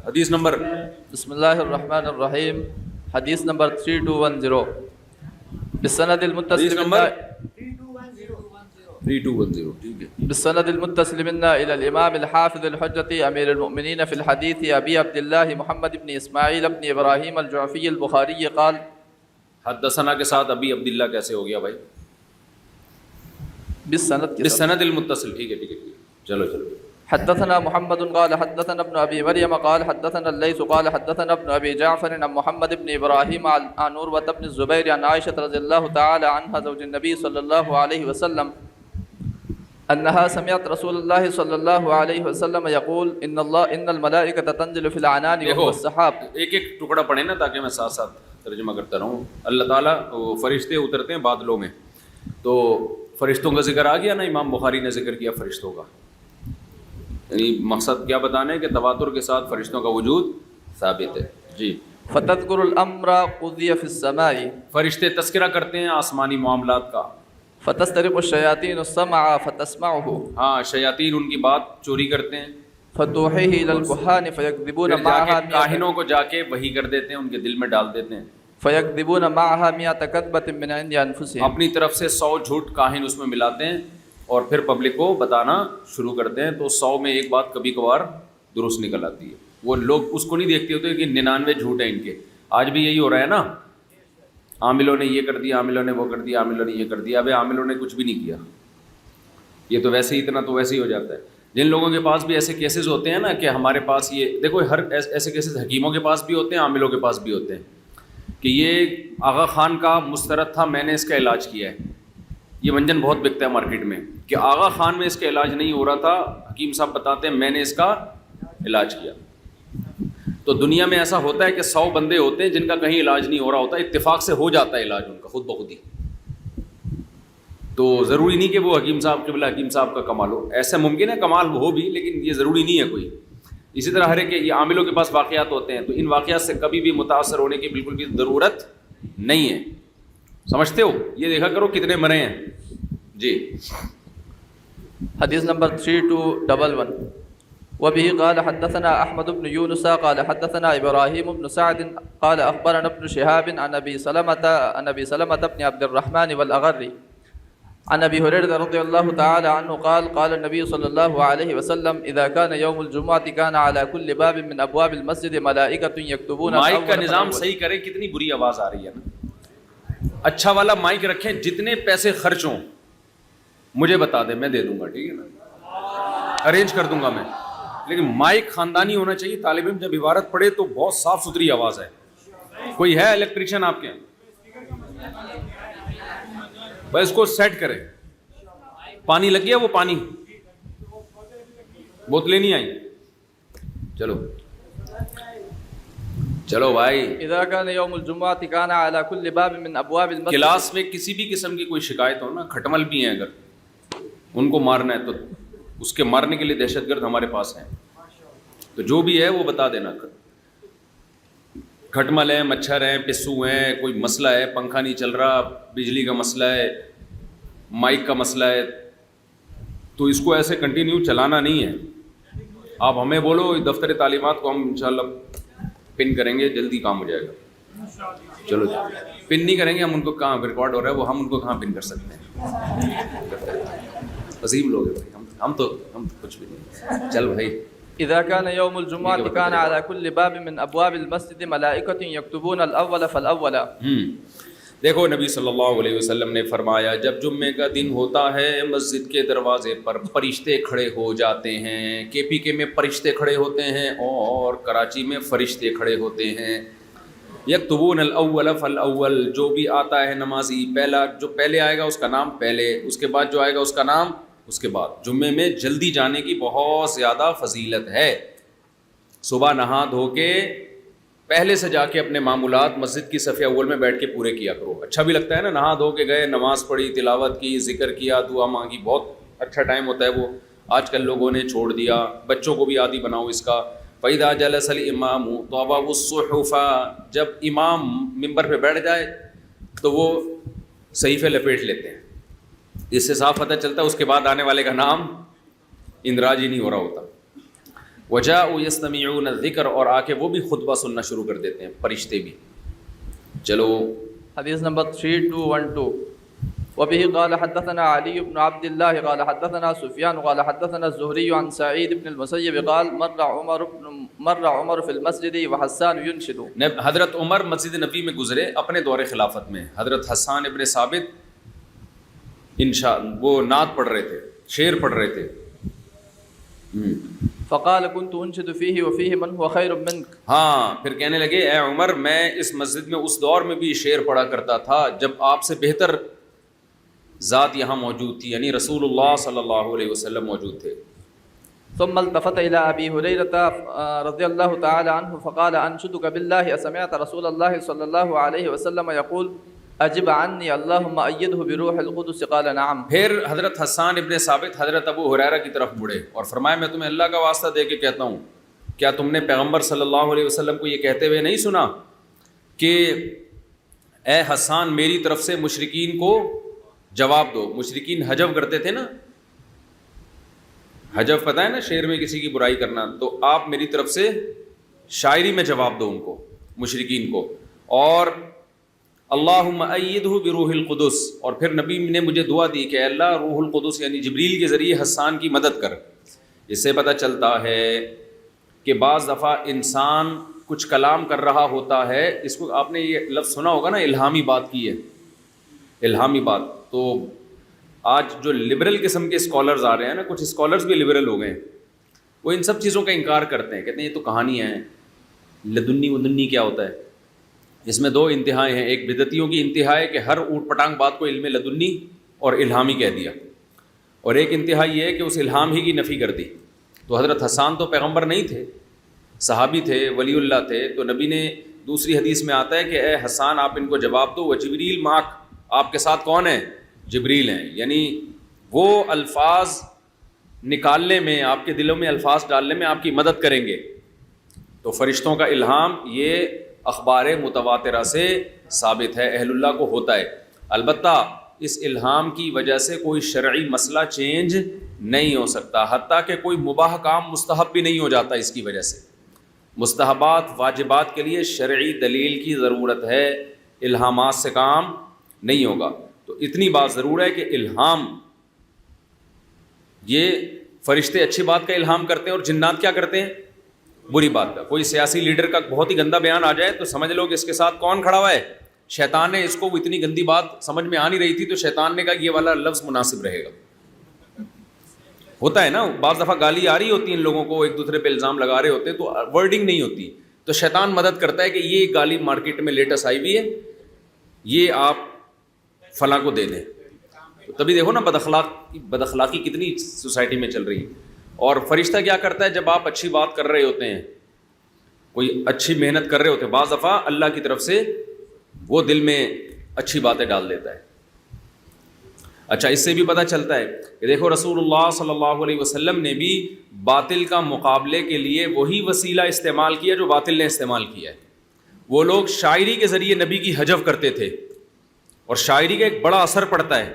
حدیث نمبر بسم اللہ الرحمن الرحیم، حدیث نمبر 3210 بالسند المتصل حدیث نمبر منا 3210 ٹھیک ہے. بالسند المتصل منا الى الامام الحافظ الحجۃ امیر المؤمنین فی الحدیث ابی عبد اللہ محمد بن اسماعیل بن ابراہیم الجعفی البخاری قال. حدثنا کے ساتھ ابی عبداللہ کیسے ہو گیا بھائی؟ بالسند المتصل. ٹھیک ہے ٹھیک ہے چلو چلو. حدثنا محمد قال حدثنا ابن ابي مريم قال حدثنا الليث قال حدثنا ابن ابي جعفر عن محمد بن ابراهيم عن عروة بن الزبير عن عائشة رضي الله تعالى عنها زوج النبي صلى الله عليه وسلم انها سمعت رسول الله صلى الله عليه وسلم يقول ان الملائكة تنزل في العنان وهو السحاب. ایک ایک ٹکڑا پڑھیں نا تاکہ میں ساتھ ساتھ ترجمہ کرتا رہوں. اللہ تعالیٰ فرشتے اترتے ہیں بادلوں میں، تو فرشتوں کا ذکر آ گیا نا، امام بخاری نے ذکر کیا فرشتوں کا. یعنی مقصد کیا بتانا ہے کہ تواتر کے ساتھ فرشتوں کا وجود ثابت ہے. جی. فتذكر الامر قضي في السماء، فرشتے تذکرہ کرتے ہیں آسمانی معاملات کا. فتسترق الشياطين السمع فتسمعه، ہاں شیاطین ان کی بات چوری کرتے ہیں. فتوحيه الى الكهان فيكذبون پھر جا معها کے کاہنوں کو جا کے وحی کر دیتے ہیں، ان کے دل میں ڈال دیتے ہیں. فيكذبون معها 100 كذبة من عند انفسهم، اپنی طرف سے 100 جھوٹ کاہن اس میں ملاتے ہیں اور پھر پبلک کو بتانا شروع کرتے ہیں. تو 100 میں ایک بات کبھی کبھار درست نکل آتی ہے. وہ لوگ اس کو نہیں دیکھتے ہوتے کہ 99 جھوٹ ہیں ان کے. آج بھی یہی ہو رہا ہے نا، عاملوں نے یہ کر دیا، عاملوں نے وہ کر دیا، عاملوں نے یہ کر دیا. ابھی عاملوں نے کچھ بھی نہیں کیا، یہ تو ویسے ہی اتنا تو ویسے ہی ہو جاتا ہے. جن لوگوں کے پاس بھی ایسے کیسز ہوتے ہیں نا کہ ہمارے پاس یہ دیکھو، ہر ایسے کیسز حکیموں کے پاس بھی ہوتے ہیں، عاملوں کے پاس بھی ہوتے ہیں کہ یہ آغا خان کا مسترد تھا، میں نے اس کا علاج کیا ہے. یہ منجن بہت بکتا ہے مارکیٹ میں کہ آغا خان میں اس کا علاج نہیں ہو رہا تھا، حکیم صاحب بتاتے ہیں میں نے اس کا علاج کیا. تو دنیا میں ایسا ہوتا ہے کہ 100 بندے ہوتے ہیں جن کا کہیں علاج نہیں ہو رہا ہوتا، اتفاق سے ہو جاتا ہے علاج ان کا خود بخود ہی. تو ضروری نہیں کہ وہ حکیم صاحب قبلہ حکیم صاحب کا کمال ہو. ایسا ممکن ہے کمال ہو بھی، لیکن یہ ضروری نہیں ہے کوئی. اسی طرح ہر ایک یہ عاملوں کے پاس واقعات ہوتے ہیں، تو ان واقعات سے کبھی بھی متاثر ہونے کی بالکل بھی ضرورت نہیں ہے. سمجھتے ہو؟ یہ دیکھا کرو کتنے مرے ہیں. جی. حدیث نمبر 3211 وبه قال حدثنا احمد بن يونس قال حدثنا ابراهيم بن سعد قال اخبرنا ابن شهاب عن ابي سلمة بن عبد الرحمن والاغر عن ابي هريرة رضي الله تعالى عنه قال قال النبي صلى الله عليه وسلم اذا كان يوم الجمعة كان على كل باب من ابواب المسجد ملائكة يكتبون. مائک کا نظام صحیح کریں. کتنی بری آواز آ رہی ہے نا. اچھا والا مائک رکھیں، جتنے پیسے خرچ ہوں مجھے بتا دیں، میں دے دوں گا. ٹھیک ہے نا، ارینج کر دوں گا میں. لیکن مائک خاندانی ہونا چاہیے. طالب علم جب عبارت پڑھے تو بہت صاف ستھری آواز ہے. کوئی ہے الیکٹریشین آپ کے؟ بس اس کو سیٹ کریں. پانی لگ گیا؟ وہ پانی بوتلیں نہیں آئی. چلو چلو بھائی. اذا كان يوم الجمعة كان على كل باب من ابواب المسجد. کلاس میں کسی بھی قسم کی کوئی شکایت ہو نا، کھٹمل بھی ہیں اگر ان کو مارنا ہے تو اس کے مارنے کے لیے دہشت گرد ہمارے پاس ہیں. تو جو بھی ہے وہ بتا دینا. کھٹمل ہیں، مچھر ہیں، پسو ہیں، کوئی مسئلہ ہے، پنکھا نہیں چل رہا، بجلی کا مسئلہ ہے، مائک کا مسئلہ ہے، تو اس کو ایسے کنٹینیو چلانا نہیں ہے. آپ ہمیں بولو، دفتر تعلیمات کو ہم انشاءاللہ پن کریں گے، جلدی کام ہو جائے گا. چلو پن نہیں کریں گے ہم، ان کو کہاں ریکارڈ ہو رہا ہے وہ، ہم ان کو کہاں پن کر سکتے ہیں. عظیم لوگ ہیں ہم تو کچھ بھی نہیں. چل بھائی. اذا كان يوم الجمعة كان على كل باب من ابواب المسجد ملائكة يكتبون الاول فالاول. دیکھو نبی صلی اللہ علیہ وسلم نے فرمایا جب جمعے کا دن ہوتا ہے مسجد کے دروازے پر فرشتے کھڑے ہو جاتے ہیں. کے پی کے میں فرشتے کھڑے ہوتے ہیں اور کراچی میں فرشتے کھڑے ہوتے ہیں. یکتبون الاول فالاول، جو بھی آتا ہے نمازی پہلا، جو پہلے آئے گا اس کا نام پہلے، اس کے بعد جو آئے گا اس کا نام اس کے بعد. جمعے میں جلدی جانے کی بہت زیادہ فضیلت ہے. صبح نہا دھو کے پہلے سے جا کے اپنے معمولات مسجد کی صف اول میں بیٹھ کے پورے کیا کرو. اچھا بھی لگتا ہے نا، نہا دھو کے گئے، نماز پڑھی، تلاوت کی، ذکر کیا، دعا مانگی، بہت اچھا ٹائم ہوتا ہے وہ. آج کل لوگوں نے چھوڑ دیا. بچوں کو بھی عادی بناؤ اس کا. فَإِذَا جَلَسَ الْإِمَامُ طَوَّبَ الصُّحُفَ، جب امام ممبر پہ بیٹھ جائے تو وہ صحیفے لپیٹ لیتے ہیں. اس سے صاف پتہ چلتا ہے اس کے بعد آنے والے کا نام اندراج ہی نہیں ہو رہا ہوتا. وجاءوا يستمعون الذکر، اور آ کے وہ بھی خطبہ سننا شروع کر دیتے ہیں، فرشتے بھی. چلو حدیث نمبر 3212. وبه قال حدثنا علي بن عبد الله قال حدثنا سفيان قال حدثنا الزهري عن سعيد بن المسيب قال مر عمر في المسجد وحسان ينشد. حضرت عمر مسجد نبی میں گزرے اپنے دور خلافت میں، حضرت حسان ابن ثابت انشاء وہ نعت پڑھ رہے تھے، شعر پڑھ رہے تھے. فقال كنت انشد فيه وفيه من هو خير منك. ہاں، پھر کہنے لگے اے عمر میں اس مسجد میں اس دور میں بھی شعر پڑھا کرتا تھا جب آپ سے بہتر ذات یہاں موجود تھی، یعنی رسول اللہ صلی اللہ علیہ وسلم موجود تھے. ثم التفت الى ابي هريره رضي الله تعالى عنه فقال انشدك بالله اسمعت رسول الله صلى الله عليه وسلم يقول اجب عني اللهم ايده بروح القدس قال نعم. پھر حضرت حسان ابن ثابت حضرت ابو ہریرہ کی طرف مڑے اور فرمایا میں تمہیں اللہ کا واسطہ دے کے کہتا ہوں، کیا تم نے پیغمبر صلی اللہ علیہ وسلم کو یہ کہتے ہوئے نہیں سنا کہ اے حسان میری طرف سے مشرکین کو جواب دو. مشرکین حجو کرتے تھے نا، حجو پتہ ہے نا، شعر میں کسی کی برائی کرنا، تو آپ میری طرف سے شاعری میں جواب دو ان کو، مشرکین کو. اور اللہم ایدہ بروح القدس، اور پھر نبی نے مجھے دعا دی کہ اللہ روح القدس یعنی جبریل کے ذریعے حسان کی مدد کر. اس سے پتہ چلتا ہے کہ بعض دفعہ انسان کچھ کلام کر رہا ہوتا ہے، اس کو آپ نے یہ لفظ سنا ہوگا نا، الہامی بات کی ہے، الہامی بات. تو آج جو لبرل قسم کے اسکالرز آ رہے ہیں نا، کچھ اسکالرز بھی لبرل ہو گئے ہیں، وہ ان سب چیزوں کا انکار کرتے ہیں، کہتے ہیں یہ تو کہانیاں ہیں، لدنی ودنی کیا ہوتا ہے. اس میں دو انتہائیں ہیں، ایک بدعتیوں کی انتہا ہے کہ ہر اوٹ پٹانگ بات کو علم لدنی اور الہامی کہہ دیا، اور ایک انتہا یہ ہے کہ اس الہام ہی کی نفی کر دی. تو حضرت حسان تو پیغمبر نہیں تھے، صحابی تھے، ولی اللہ تھے. تو نبی نے دوسری حدیث میں آتا ہے کہ اے حسان آپ ان کو جواب دو، وہ جبریل معک، آپ کے ساتھ کون ہیں؟ جبریل ہیں. یعنی وہ الفاظ نکالنے میں، آپ کے دلوں میں الفاظ ڈالنے میں آپ کی مدد کریں گے. تو فرشتوں کا الہام یہ اخبار متواترہ سے ثابت ہے، اہل اللہ کو ہوتا ہے. البتہ اس الہام کی وجہ سے کوئی شرعی مسئلہ چینج نہیں ہو سکتا، حتیٰ کہ کوئی مباح کام مستحب بھی نہیں ہو جاتا اس کی وجہ سے. مستحبات واجبات کے لیے شرعی دلیل کی ضرورت ہے، الہامات سے کام نہیں ہوگا. تو اتنی بات ضرور ہے کہ الہام، یہ فرشتے اچھی بات کا الہام کرتے ہیں اور جنات کیا کرتے ہیں؟ بری بات کا. کوئی سیاسی لیڈر کا بہت ہی گندا بیان آ جائے تو سمجھ لو کہ اس کے ساتھ کون کھڑا ہوا ہے؟ شیطان نے. اس کو وہ اتنی گندی بات سمجھ میں آ نہیں رہی تھی تو شیطان نے کہا یہ والا لفظ مناسب رہے گا. ہوتا ہے نا، بعض دفعہ گالی آ رہی ہوتی ہے ان لوگوں کو، ایک دوسرے پہ الزام لگا رہے ہوتے تو ورڈنگ نہیں ہوتی، تو شیطان مدد کرتا ہے کہ یہ گالی مارکیٹ میں لیٹسٹ آئی ہوئی ہے، یہ آپ فلاں کو دے دیں. تبھی دیکھو نا بد اخلاقی کتنی سوسائٹی میں چل رہی ہے. اور فرشتہ کیا کرتا ہے جب آپ اچھی بات کر رہے ہوتے ہیں، کوئی اچھی محنت کر رہے ہوتے ہیں، بعض دفعہ اللہ کی طرف سے وہ دل میں اچھی باتیں ڈال دیتا ہے. اچھا، اس سے بھی پتہ چلتا ہے کہ دیکھو رسول اللہ صلی اللہ علیہ وسلم نے بھی باطل کا مقابلے کے لیے وہی وسیلہ استعمال کیا جو باطل نے استعمال کیا ہے. وہ لوگ شاعری کے ذریعے نبی کی حجو کرتے تھے اور شاعری کا ایک بڑا اثر پڑتا ہے.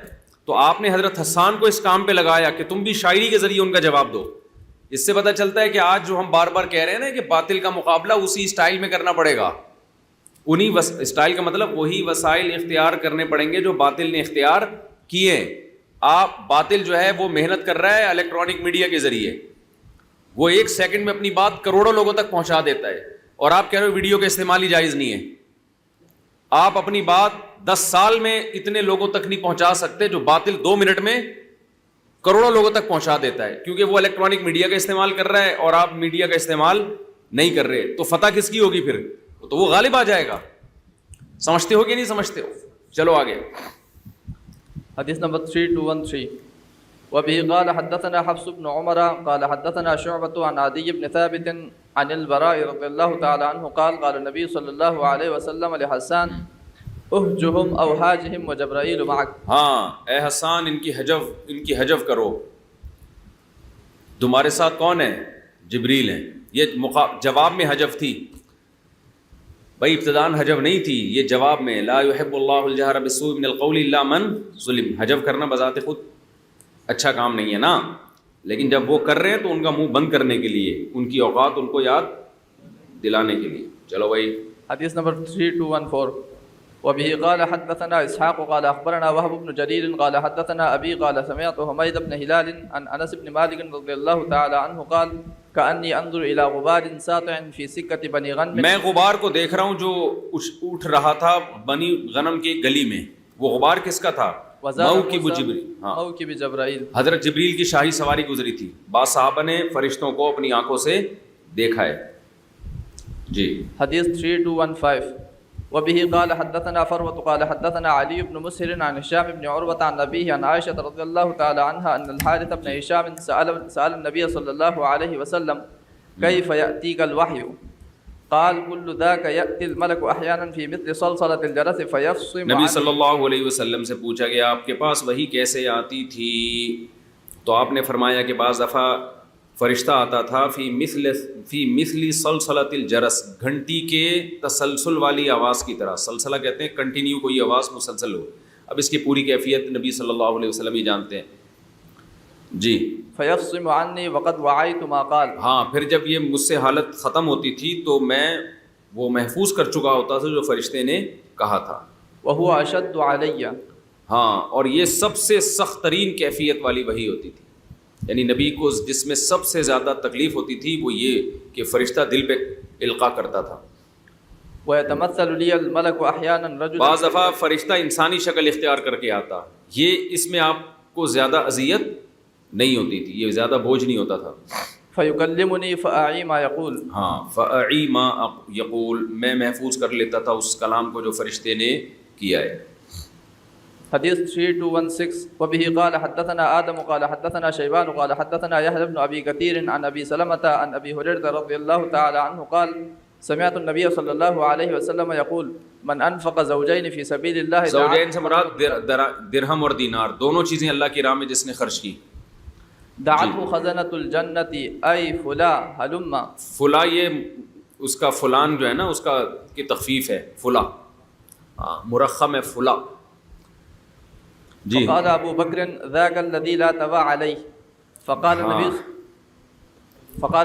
تو آپ نے حضرت حسان کو اس کام پہ لگایا کہ تم بھی شاعری کے ذریعے ان کا جواب دو. اس سے پتہ چلتا ہے کہ آج جو ہم بار بار کہہ رہے ہیں نا کہ باطل کا مقابلہ اسی اسٹائل میں کرنا پڑے گا. انہی اسٹائل کا مطلب وہی وسائل اختیار کرنے پڑیں گے جو باطل نے اختیار کیے. آپ باطل جو ہے وہ محنت کر رہا ہے الیکٹرانک میڈیا کے ذریعے، وہ 1 سیکنڈ میں اپنی بات کروڑوں لوگوں تک پہنچا دیتا ہے، اور آپ کہہ رہے ہو ویڈیو کا استعمال ہی جائز نہیں ہے. آپ اپنی بات 10 سال میں اتنے لوگوں تک نہیں پہنچا سکتے جو باطل 2 منٹ میں کروڑوں لوگوں تک پہنچا دیتا ہے، کیونکہ وہ الیکٹرانک میڈیا کا استعمال کر رہا ہے اور آپ میڈیا کا استعمال نہیں کر رہے. تو فتح کس کی ہوگی پھر؟ تو وہ غالب آ جائے گا. سمجھتے ہو کہ نہیں سمجھتے ہو؟ چلو آگے. حدیث نمبر 3213. وبه قال حدثنا حفص بن عمر قال حدثنا شعبة عن عدي بن ثابت عن البراء رضي الله تعالى عنه قال قال النبي صلى الله عليه وسلم لحسان اهجهم او هاجهم وجبرائيل معك. ہاں اے حسان ان کی حجو کرو. تمہارے ساتھ کون ہے؟ جبریل ہیں. یہ جواب میں حجو تھی بھائی، ابتدان حجو نہیں تھی، یہ جواب میں. لا يحب الله الجهر بالسوء من القول الا من ظلم. حجو کرنا بذات خود اچھا کام نہیں ہے نا. لیکن جب وہ کر رہے ہیں تو ان کا منہ بند کرنے کے لیے، ان کی اوقات ان کو یاد دلانے کے لیے. چلو بھائی. حدیث نمبر 3214. وبه قال حدثنا اسحاق قال اخبرنا وهب بن جرير قال حدثنا ابي قال سمعت حميد بن هلال عن انس بن مالك رضي الله تعالى عنه قال كاني انظر الى غبار ساطع في سكه بني غنم. میں غبار کو دیکھ رہا ہوں جو اٹھ رہا تھا بنی غنم کی گلی میں. وہ غبار کس کا تھا؟ موکب جبریل. ہاں، موکب جبرائیل. حضرت جبریل کی شاہی سواری گزری تھی. بعض صحابہ نے فرشتوں کو اپنی آنکھوں سے دیکھا ہے. جی. حدیث 3215. وبه قال حدثنا فروة قال حدثنا علي بن مسهر عن هشام بن عروة عن أبيه عن عائشة رضي الله تعالى عنها أن الحارث بن هشام سأل النبي صلى الله عليه وسلم كيف يأتيك الوحي؟ قال كل ذاك يأتي الملك أحيانا في مثل صلصلة الجرس فيفصم. نبی صلی اللہ علیہ وسلم سے پوچھا گیا آپ کے پاس وحی کیسے آتی تھی؟ تو آپ نے فرمایا کہ بعض دفعہ فرشتہ آتا تھا فی مثل سلسلۃ الجرس، گھنٹی کے تسلسل والی آواز کی طرح. سلسلہ کہتے ہیں کنٹینیو کوئی آواز مسلسل ہو. اب اس کی پوری کیفیت نبی صلی اللہ علیہ وسلم ہی جانتے ہیں. جی. فیفصم عنی وقد وعیت ما قال. ہاں، پھر جب یہ مجھ سے حالت ختم ہوتی تھی تو میں وہ محفوظ کر چکا ہوتا تھا جو فرشتے نے کہا تھا. وهو اشد علی. ہاں، اور یہ سب سے سخت ترین کیفیت والی وحی ہوتی تھی. یعنی نبی کو جس میں سب سے زیادہ تکلیف ہوتی تھی وہ یہ کہ فرشتہ دل پہ القاء کرتا تھا. وَيَتَمَثَّلُ لِيَ الْمَلَكُ أَحْيَانًا رَجُلًا. بعض دفعہ فرشتہ انسانی شکل اختیار کر کے آتا. یہ اس میں آپ کو زیادہ اذیت نہیں ہوتی تھی، یہ زیادہ بوجھ نہیں ہوتا تھا. فَيُكَلِّمُنِي فَأَعِي مَا يَقُول. ہاں، فَأَعِي مَا يَقُول، میں محفوظ کر لیتا تھا اس کلام کو جو فرشتے نے کیا ہے. حدیث 3216. وبه قال حدثنا آدم قال حدثنا شيبان قال حدثنا يحيى بن أبي كثير عن أبي سلمة عن أبي هريرة رضي الله تعالى عنه قال سمعت النبي صلى الله عليه وسلم يقول من أنفق زوجين في سبيل الله. زوجین سے مراد درہم اور دینار، دونوں چیزیں اللہ کی راہ میں جس نے خرچ کی. دعته خزنة الجنة أي فلا هلم. فلا یہ اس کا فلان جو ہے نا اس کا کی تخفیف ہے، فلا مرخم ہے فلا. جی. فقال ابو بکر ذاك الذي لا تبع عليه. فقال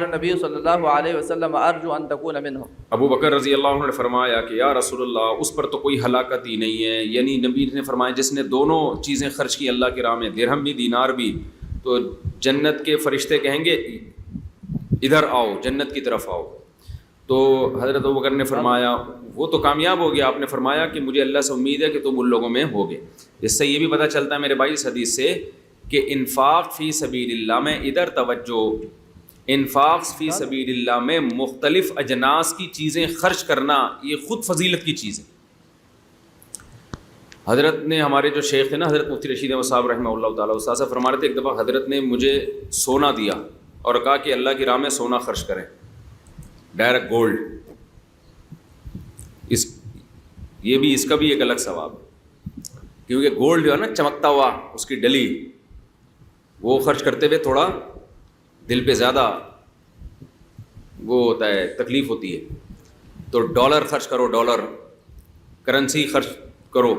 النبي صلی اللہ علیہ وسلم ارجو ان تكون منهم. ابو بکر رضی اللہ عنہ نے فرمایا کہ یا رسول اللہ اس پر تو کوئی ہلاکت ہی نہیں ہے. یعنی نبی نے فرمایا جس نے دونوں چیزیں خرچ کی اللہ کی راہ میں، درہم بھی دینار بھی، تو جنت کے فرشتے کہیں گے ادھر آؤ، جنت کی طرف آؤ. تو حضرت ابو بکر نے فرمایا وہ تو کامیاب ہو گیا. آپ نے فرمایا کہ مجھے اللہ سے امید ہے کہ تم ان لوگوں میں ہوگے. اس سے یہ بھی پتہ چلتا ہے میرے بھائی اس حدیث سے کہ انفاق فی سبیل اللہ میں ادھر توجہ، انفاق فی سبیل اللہ میں مختلف اجناس کی چیزیں خرچ کرنا یہ خود فضیلت کی چیز ہے. حضرت نے ہمارے جو شیخ تھے نا حضرت مفتی رشید احمد صاحب رحمہ اللہ تعالیٰ، استاد صاحب فرما رہے تھے ایک دفعہ حضرت نے مجھے سونا دیا اور کہا کہ اللہ کی راہ میں سونا خرچ کریں، ڈائریکٹ گولڈ. اس کا بھی ایک الگ ثواب ہے کیونکہ گولڈ جو ہے نا چمکتا ہوا اس کی ڈلی، وہ خرچ کرتے ہوئے تھوڑا دل پہ زیادہ وہ ہوتا ہے، تکلیف ہوتی ہے. تو ڈالر خرچ کرو، ڈالر کرنسی خرچ کرو،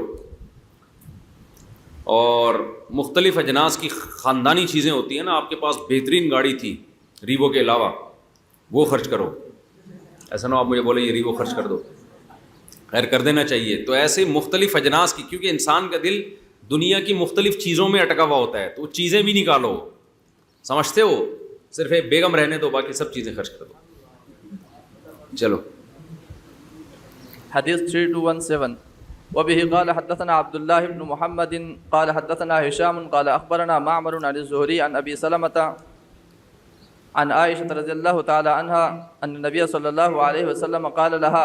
اور مختلف اجناس کی خاندانی چیزیں ہوتی ہیں نا. آپ کے پاس بہترین گاڑی تھی ریوو کے علاوہ، وہ خرچ کرو. ایسا نہ آپ مجھے بولے یہ ریوو خرچ کر دو، خیر کر دینا چاہیے. تو ایسے مختلف اجناس کی، کیونکہ انسان کا دل دنیا کی مختلف چیزوں میں اٹکا ہوا ہوتا ہے، تو وہ چیزیں بھی نکالو. سمجھتے ہو؟ صرف ایک بیگم رہنے دو، باقی سب چیزیں خرچ کر دو. چلو. حدیث 3217. وبه قال حدثنا عبد الله بن محمد قال حدثنا هشام قال اخبرنا معمر عن الزهري عن ابي سلمة عن عائشة رضي الله تعالى عنها ان النبي صلى الله عليه وسلم قال لها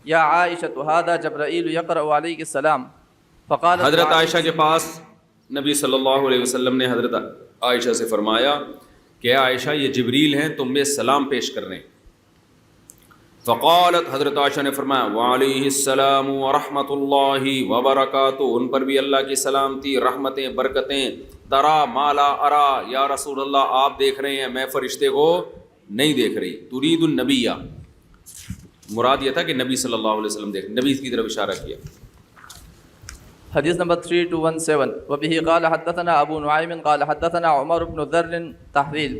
يا عائشة هذا جبرائيل يقرأ عليك السلام. فقالت حضرت عائشہ کے پاس نبی صلی اللہ علیہ وسلم نے حضرت عائشہ سے فرمایا کہ عائشہ یہ جبریل ہیں تم میں سلام پیش کر رہے ہیں. فقالت حضرت عائشہ نے فرمایا وعلیہ السلام ورحمۃ اللہ وبرکاتہ، ان پر بھی اللہ کی سلامتی، رحمتیں، برکتیں. ترا ما لا ارا، یا رسول اللہ آپ دیکھ رہے ہیں، میں فرشتے کو نہیں دیکھ رہی. ترید النبی، مراد یہ تھا کہ نبی صلی اللہ علیہ وسلم دیکھ، نبی کی طرف اشارہ کیا. حديث number 3217 وبه قال حدثنا أبو نعيم قال حدثنا عمر بن ذر تحويل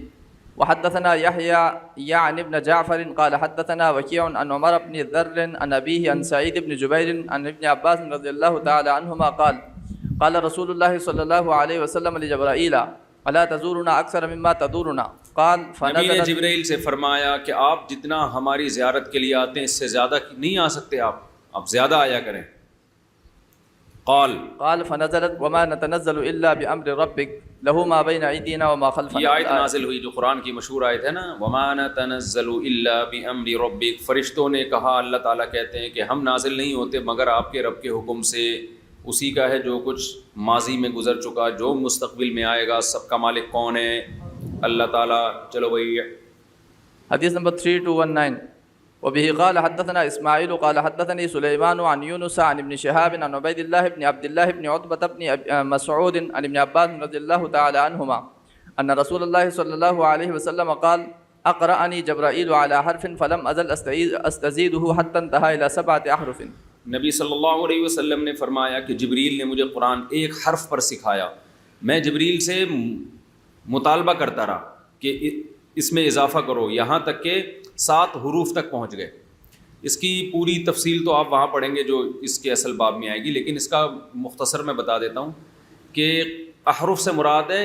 وحدثنا يحيى يعني ابن جعفر قال حدثنا وكيع عن عمر بن ذر عن أبيه عن سعيد بن جبير عن ابن عباس رضي الله تعالى عنهما قال قال رسول الله صلى الله عليه وسلم لجبرائيل الا تزورنا اکثر مما تزورنا قال نبی نے جبرائیل سے فرمایا کہ آپ جتنا ہماری زیارت کے لیے آتے ہیں اس سے زیادہ نہیں آ سکتے، آپ زیادہ آیا کریں. قال فنزلت وما نتنزل الا بامر ربك له ما بين ايدينا وما خلفنا. یہ آیت نازل ہوئی جو قرآن کی مشہور آیت ہے نا، وما نتنزل الا بامر ربك. فرشتوں نے کہا، اللہ تعالیٰ کہتے ہیں کہ ہم نازل نہیں ہوتے مگر آپ کے رب کے حکم سے. اسی کا ہے جو کچھ ماضی میں گزر چکا، جو مستقبل میں آئے گا. سب کا مالک کون ہے؟ اللہ تعالیٰ. چلو بھائی حدیث نمبر 3219 وبه قال حدثنا اسماعیل قال حدثني سليمان عن يونس عن ابن شهاب عن عبيد الله بن عبد الله بن عتبة بن مسعود عن ابن عباس رضي الله تعالى عنهما أن رسول الله صلى الله عليه وسلم قال أقرأني جبرائيل على حرف فلم أزل أستزيده حتى انتهى إلى 7 أحرف. نبی صلی اللہ علیہ وسلم نے فرمایا کہ جبریل نے مجھے قرآن ایک حرف پر سکھایا. میں جبریل سے مطالبہ کرتا رہا کہ اس میں اضافہ کرو، یہاں تک کہ 7 حروف تک پہنچ گئے. اس کی پوری تفصیل تو آپ وہاں پڑھیں گے جو اس کے اصل باب میں آئے گی، لیکن اس کا مختصر میں بتا دیتا ہوں کہ احرف سے مراد ہے،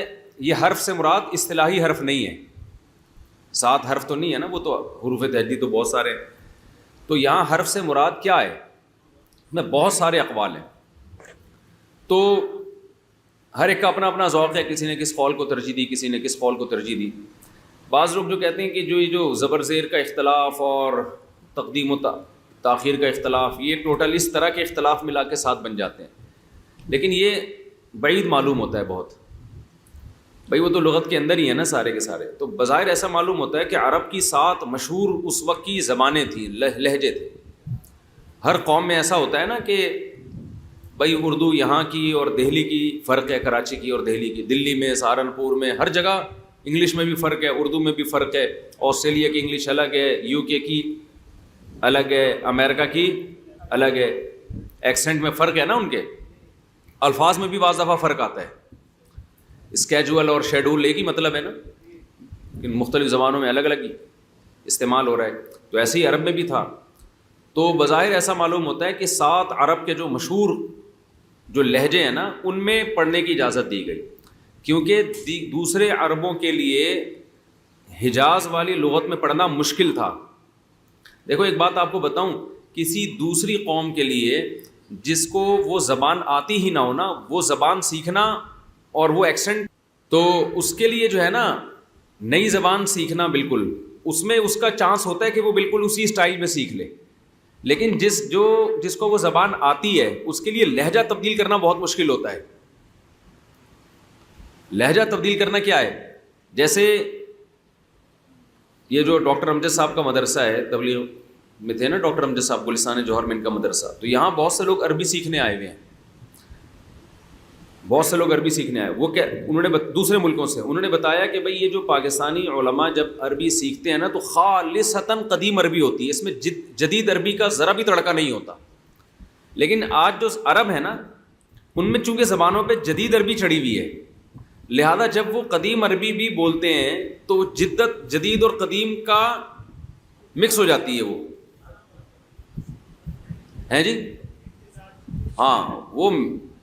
یہ حرف سے مراد اصطلاحی حرف نہیں ہے. 7 حرف تو نہیں ہے نا، وہ تو حروف تہجی تو بہت سارے ہیں. تو یہاں حرف سے مراد کیا ہے؟ میں بہت سارے اقوال ہیں، تو ہر ایک کا اپنا اپنا ذوق ہے. کسی نے کس قول کو ترجیح دی، کسی نے کس قول کو ترجیح دی. بعض لوگ جو کہتے ہیں کہ جو زبر زیر کا اختلاف اور تقدیم و تاخیر کا اختلاف، یہ ٹوٹل اس طرح کے اختلاف ملا کے 7 بن جاتے ہیں. لیکن یہ بعید معلوم ہوتا ہے بہت. بھائی وہ تو لغت کے اندر ہی ہے نا سارے کے سارے. تو بظاہر ایسا معلوم ہوتا ہے کہ عرب کی 7 مشہور اس وقت کی زبانیں تھیں، لہجے تھے. ہر قوم میں ایسا ہوتا ہے نا کہ بھائی اردو یہاں کی اور دہلی کی فرق ہے، کراچی کی اور دہلی کی، دلی میں، سہارنپور میں، ہر جگہ انگلش میں بھی فرق ہے، اردو میں بھی فرق ہے. آسٹریلیا کی انگلش الگ ہے، یو کے کی الگ ہے، امریکہ کی الگ ہے. ایکسنٹ میں فرق ہے نا، ان کے الفاظ میں بھی بعض دفعہ فرق آتا ہے. اسکیجول اور شیڈول ایک ہی مطلب ہے نا، لیکن مختلف زبانوں میں الگ الگ ہی استعمال ہو رہا ہے. تو ایسے ہی عرب میں بھی تھا. تو بظاہر ایسا معلوم ہوتا ہے کہ 7 عرب کے جو مشہور جو لہجے ہیں نا، ان میں پڑھنے کی اجازت دی گئی، کیونکہ دوسرے عربوں کے لیے حجاز والی لغت میں پڑھنا مشکل تھا. دیکھو ایک بات آپ کو بتاؤں، کسی دوسری قوم کے لیے جس کو وہ زبان آتی ہی نہ ہو نا، وہ زبان سیکھنا اور وہ ایکسنٹ، تو اس کے لیے جو ہے نا نئی زبان سیکھنا، بالکل اس میں اس کا چانس ہوتا ہے کہ وہ بالکل اسی اسٹائل میں سیکھ لے. لیکن جس کو وہ زبان آتی ہے اس کے لیے لہجہ تبدیل کرنا بہت مشکل ہوتا ہے. لہجہ تبدیل کرنا کیا ہے؟ جیسے یہ جو ڈاکٹر امجد صاحب کا مدرسہ ہے، تبلیغ میں تھے نا ڈاکٹر امجد صاحب، گلستان جوہر میں ان کا مدرسہ. تو یہاں بہت سے لوگ عربی سیکھنے آئے ہوئے ہیں، بہت سے لوگ عربی سیکھنے آئے. وہ کیا انہوں نے دوسرے ملکوں سے انہوں نے بتایا کہ بھئی یہ جو پاکستانی علماء جب عربی سیکھتے ہیں نا تو خالصتاً قدیم عربی ہوتی ہے، اس میں جدید عربی کا ذرا بھی تڑکا نہیں ہوتا. لیکن آج جو عرب ہے نا، ان میں چونکہ زبانوں پہ جدید عربی چڑھی ہوئی ہے، لہذا جب وہ قدیم عربی بھی بولتے ہیں تو جدت جدید اور قدیم کا مکس ہو جاتی ہے. وہ ہیں جی، ہاں وہ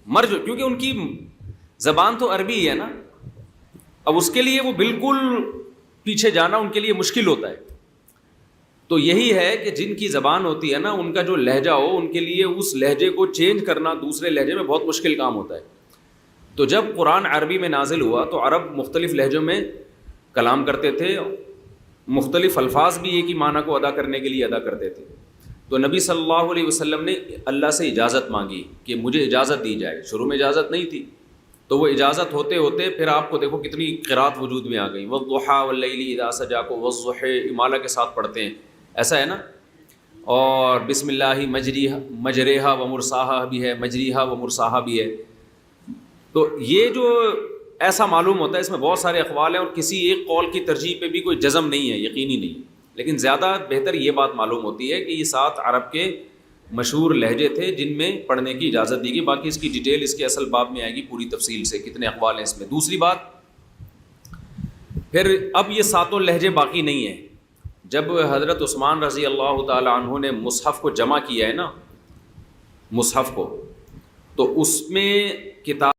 مرج، کیونکہ ان کی زبان تو عربی ہے نا. اب اس کے لیے وہ بالکل پیچھے جانا ان کے لیے مشکل ہوتا ہے. تو یہی ہے کہ جن کی زبان ہوتی ہے نا، ان کا جو لہجہ ہو، ان کے لیے اس لہجے کو چینج کرنا دوسرے لہجے میں بہت مشکل کام ہوتا ہے. تو جب قرآن عربی میں نازل ہوا تو عرب مختلف لہجوں میں کلام کرتے تھے، مختلف الفاظ بھی ایک ہی معنی کو ادا کرنے کے لیے ادا کرتے تھے. تو نبی صلی اللہ علیہ وسلم نے اللہ سے اجازت مانگی کہ مجھے اجازت دی جائے. شروع میں اجازت نہیں تھی، تو وہ اجازت ہوتے ہوتے پھر آپ کو دیکھو کتنی قرات وجود میں آ گئی. والضحیٰ واللیل اذا سجا کو والضحی امالہ کے ساتھ پڑھتے ہیں، ایسا ہے نا. اور بسم اللہ مجریہا و مرساہا بھی ہے، مجریہا و مرساہا بھی ہے. تو یہ جو ایسا معلوم ہوتا ہے، اس میں بہت سارے اقوال ہیں اور کسی ایک قول کی ترجیح پہ بھی کوئی جزم نہیں ہے، یقینی نہیں. لیکن زیادہ بہتر یہ بات معلوم ہوتی ہے کہ یہ 7 عرب کے مشہور لہجے تھے جن میں پڑھنے کی اجازت دی گئی. باقی اس کی ڈیٹیل اس کے اصل باب میں آئے گی پوری تفصیل سے, کتنے اقوال ہیں اس میں. دوسری بات, پھر اب یہ ساتوں لہجے باقی نہیں ہیں. جب حضرت عثمان رضی اللہ تعالی عنہ نے مصحف کو جمع کیا ہے نا, مصحف کو, تو اس میں کتاب